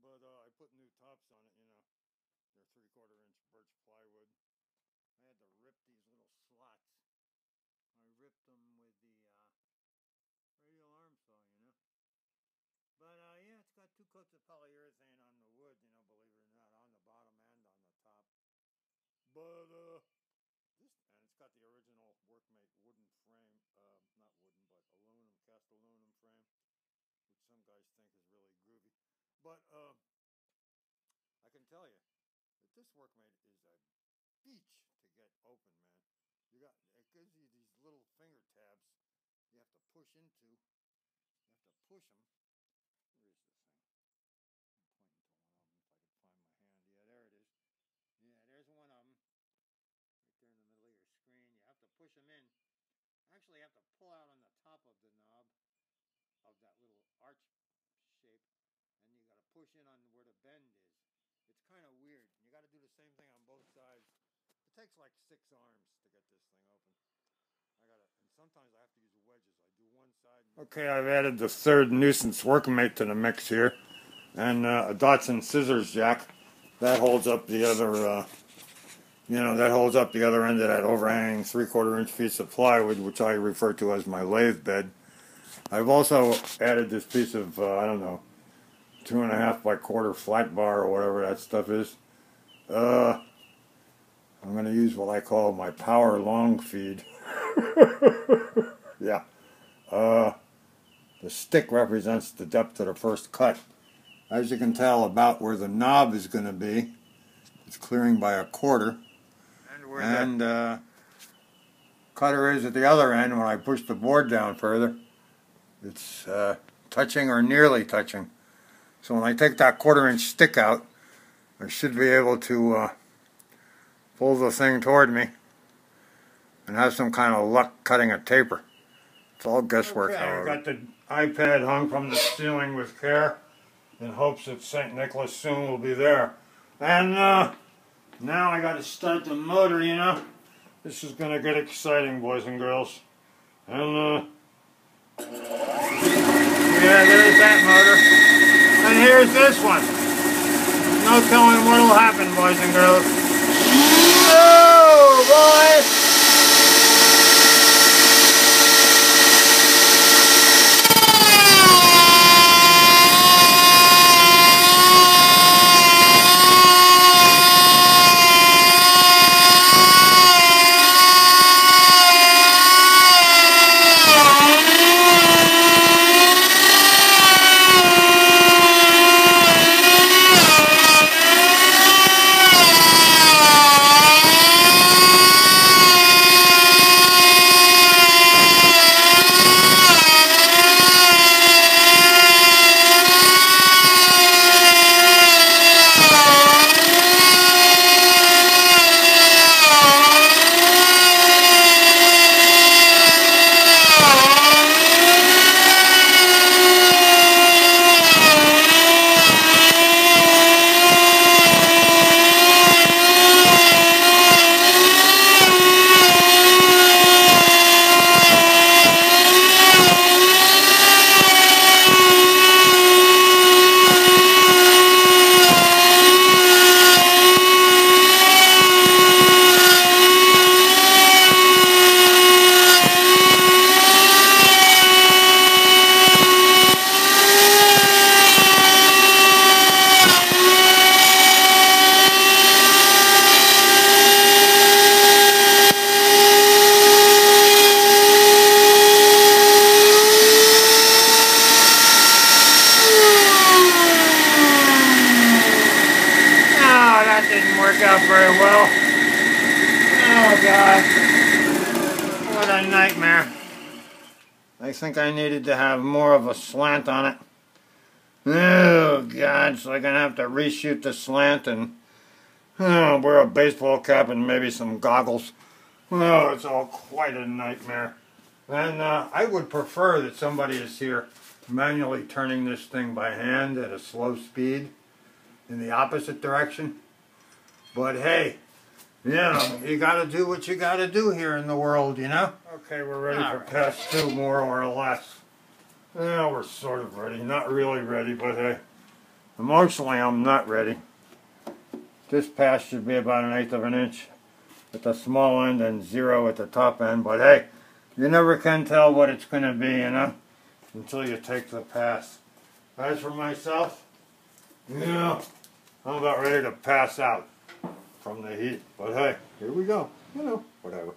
but I put new tops on it, you know. They're 3/4 inch birch plywood. I had to rip these little slots. I ripped them with the radial arm saw, you know. But yeah, it's got 2 coats of polyurethane on the wood, you know, believe it or not, on the bottom and on the top. But and it's got the original Workmate wooden frame, not wooden, but aluminum, cast aluminum frame, which some guys think is really groovy. But I can tell you that this Workmate is a beach to get open, man. It gives you these little finger tabs you have to push into. You have to push them. Where is this thing? I'm pointing to one of them if I can find my hand. Yeah, there it is. Yeah, there's one of them. Right there in the middle of your screen. You have to push them in. Actually, you have to pull out on the top of the knob of that little arch shape. And you got to push in on where the bend is. It's kind of weird. You got to do the same thing on both sides. It takes like 6 arms to get this thing open. And sometimes I have to use wedges. I do one side. Okay, I've added the 3rd nuisance Workmate to the mix here, and a Dotson scissors jack that holds up the other. That holds up the other end of that overhanging 3/4 inch piece of plywood, which I refer to as my lathe bed. I've also added this piece of I don't know, 2.5 by 1/4 flat bar or whatever that stuff is. I'm going to use what I call my power long feed. Yeah. The stick represents the depth of the first cut. As you can tell, about where the knob is going to be, it's clearing by 1/4. And cutter is at the other end. When I push the board down further, it's touching or nearly touching. So when I take that 1/4 inch stick out, I should be able to pull the thing toward me and have some kind of luck cutting a taper. It's all guesswork, however. I got the iPad hung from the ceiling with care in hopes that St. Nicholas soon will be there. And now I got to start the motor, you know. This is going to get exciting, boys and girls. And yeah, there's that motor. And here's this one. No telling what'll happen, boys and girls. Oh, boy! Out very well. Oh God, what a nightmare. I think I needed to have more of a slant on it. Oh God, so I'm gonna have to reshoot the slant and wear a baseball cap and maybe some goggles. Oh, it's all quite a nightmare. And I would prefer that somebody is here manually turning this thing by hand at a slow speed in the opposite direction. But hey, you know, you gotta do what you gotta do here in the world, you know? Okay, we're ready for pass 2, more or less. Yeah, we're sort of ready. Not really ready, but hey, Emotionally, I'm not ready. This pass should be about 1/8 of an inch at the small end and 0 at the top end. But hey, you never can tell what it's going to be, you know, until you take the pass. As for myself, yeah, I'm about ready to pass out from the heat. But hey, here we go. You know, whatever.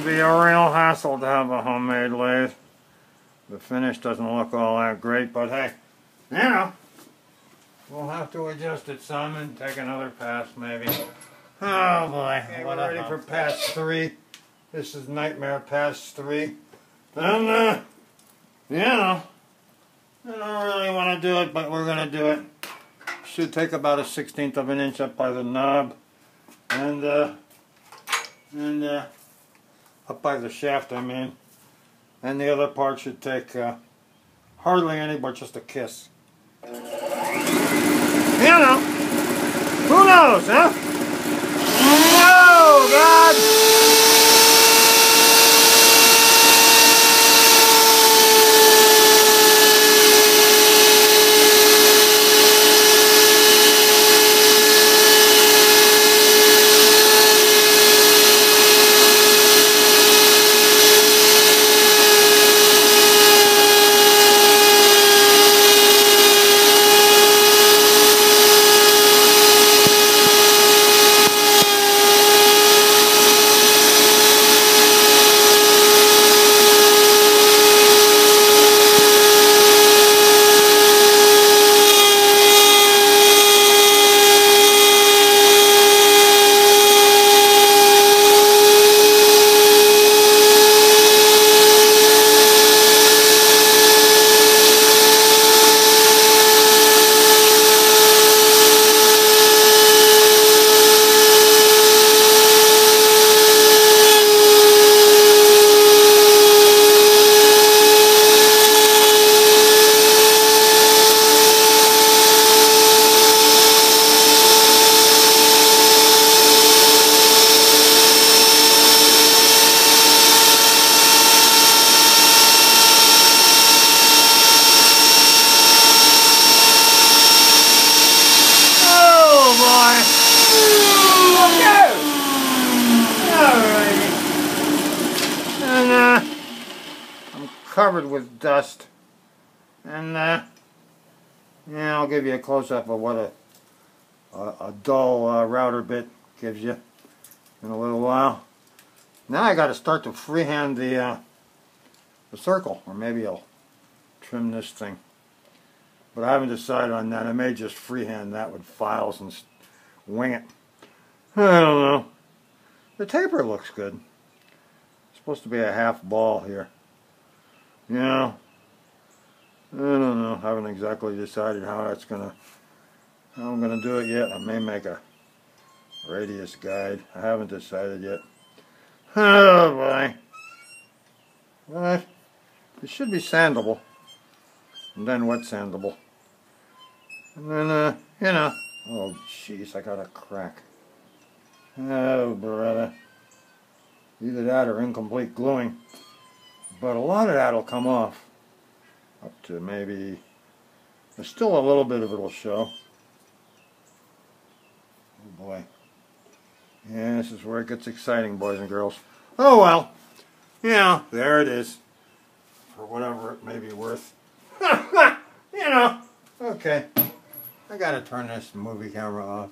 Be a real hassle to have a homemade lathe. The finish doesn't look all that great, but hey, you know, we'll have to adjust it some and take another pass maybe. Oh boy, okay, we're ready for pass 3. This is nightmare pass 3. And you know, I don't really want to do it, but we're going to do it. Should take about 1/16 of an inch up by the knob, and up by the shaft, I mean. And the other part should take hardly any, but just a kiss. You know, who knows, huh? Oh, God! Covered with dust, and yeah, I'll give you a close-up of what a dull router bit gives you in a little while. Now I got to start to freehand the circle, or maybe I'll trim this thing, but I haven't decided on that. I may just freehand that with files and wing it. I don't know. The taper looks good. It's supposed to be a half ball here. Yeah, I don't know. I haven't exactly decided how I'm gonna do it yet. I may make a radius guide. I haven't decided yet. Oh boy. But it should be sandable. And then wet sandable. And then, you know. Oh jeez, I got a crack. Oh brother. Either that or incomplete gluing. But a lot of that will come off. Up to maybe, there's still a little bit of it will show. Oh boy. Yeah, this is where it gets exciting, boys and girls. Oh well. Yeah, there it is. for whatever it may be worth. You know, okay. I gotta turn this movie camera off.